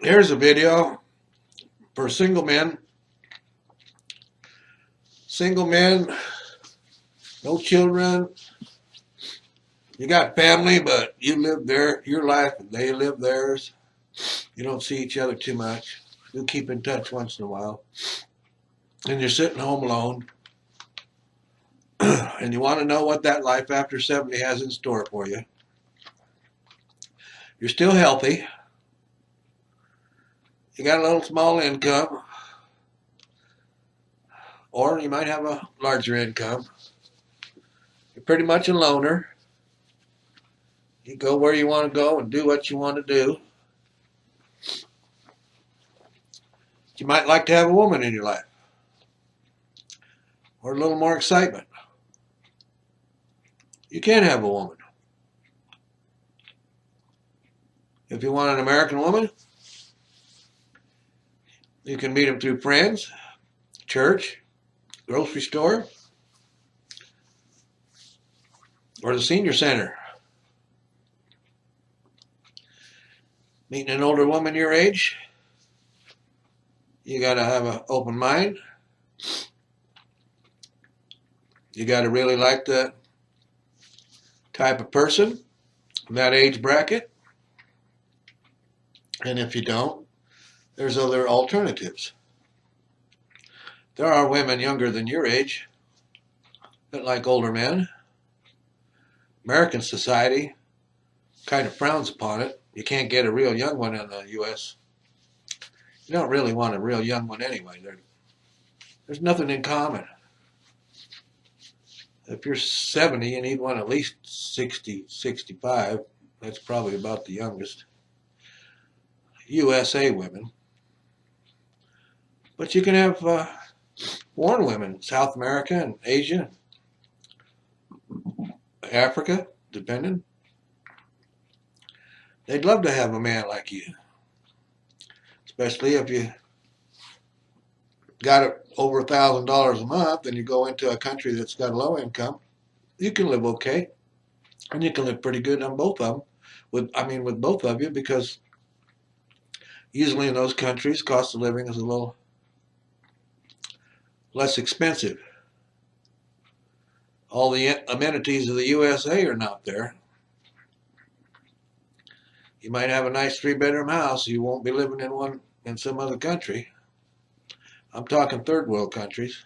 Here's a video for single men. Single men, no children. You got family, but you live your life and they live theirs. You don't see each other too much. You keep in touch once in a while. And you're sitting home alone. And you want to know what that life after 70 has in store for you. You're still healthy. You got a little small income. Or you might have a larger income. You're pretty much a loner. You go where you want to go and do what you want to do. You might like to have a woman in your life. Or a little more excitement. You can have a woman. If you want an American woman, you can meet them through friends, church, grocery store, or the senior center. Meeting an older woman your age, you got to have an open mind. You got to really like the type of person in that age bracket. And if you don't, there's other alternatives. There are women younger than your age that like older men. American society kind of frowns upon it. You can't get a real young one in the U.S. You don't really want a real young one anyway. There's nothing in common. If you're 70, you need one at least 60, 65. That's probably about the youngest. USA women. But you can have foreign women, South America and Asia, Africa, depending. They'd love to have a man like you, especially if you got over $1,000 a month and you go into a country that's got a low income. You can live okay, and you can live pretty good on both of them. With both of you, because usually in those countries, cost of living is a little less expensive. All the amenities of the USA are not there. You might have a nice 3-bedroom house. You won't be living in one in some other country. I'm talking third world countries.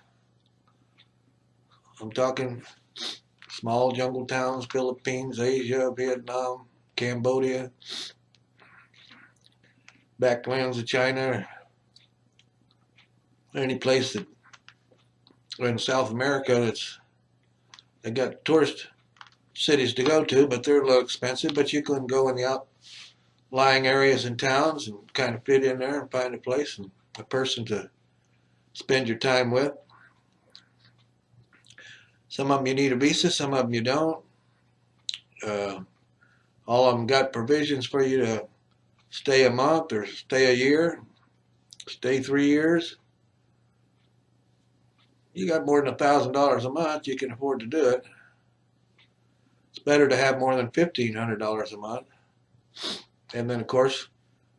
I'm talking small jungle towns, Philippines, Asia, Vietnam, Cambodia, backlands of China, any place that in South America that's they got tourist cities to go to, but they're a little expensive. But you can go in the outlying areas and towns and kind of fit in there and find a place and a person to spend your time with. Some of them you need a visa, some of them you don't. Uh, all of them got provisions for you to stay a month or stay a year, stay 3 years. You got more than $1,000 a month, you can afford to do it. It's better to have more than $1,500 a month. And then, of course,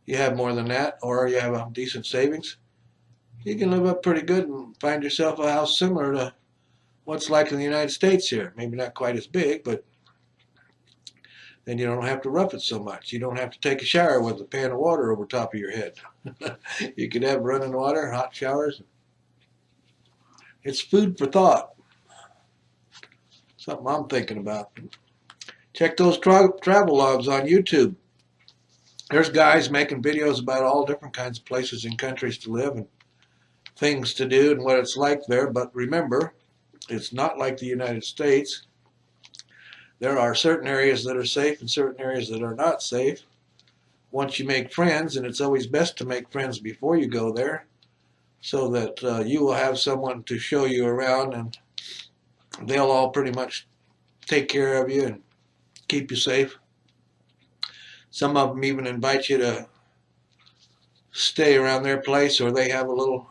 you have more than that, or you have a decent savings. You can live up pretty good and find yourself a house similar to what's like in the United States here. Maybe not quite as big, but then you don't have to rough it so much. You don't have to take a shower with a pan of water over top of your head. You could have running water, hot showers. It's food for thought. Something I'm thinking about. Check those travel logs on YouTube. There's guys making videos about all different kinds of places and countries to live and things to do and what it's like there. But remember, it's not like the United States. There are certain areas that are safe and certain areas that are not safe. Once you make friends, and it's always best to make friends before you go there, so that you will have someone to show you around, and they'll all pretty much take care of you and keep you safe. Some of them even invite you to stay around their place, or they have a little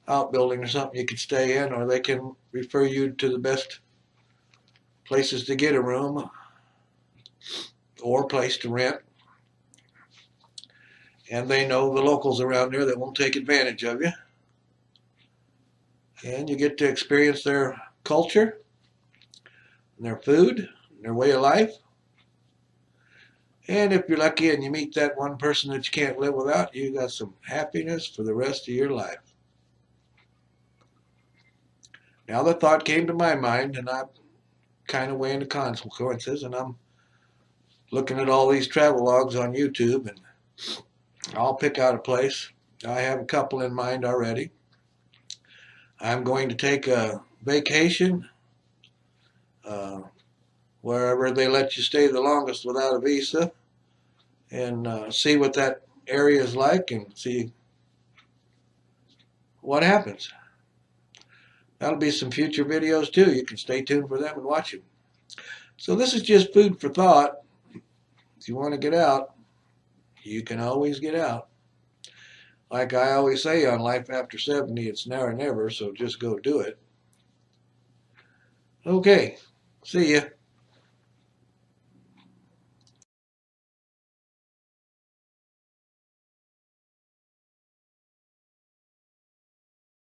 outbuilding or something you could stay in, or they can refer you to the best places to get a room or place to rent. and they know the locals around there that won't take advantage of you. And you get to experience their culture, their food, their way of life. And if you're lucky and you meet that one person that you can't live without, you got some happiness for the rest of your life. Now the thought came to my mind, and I'm kind of weighing the consequences, and I'm looking at all these travel logs on YouTube, and I'll pick out a place. I have a couple in mind already. I'm going to take a vacation wherever they let you stay the longest without a visa, and see what that area is like and see what happens. That'll be some future videos too. You can stay tuned for them and watch them. So this is just food for thought. If you want to get out, you can always get out. Like I always say on Life After 70, it's now or never, so just go do it. Okay, see ya.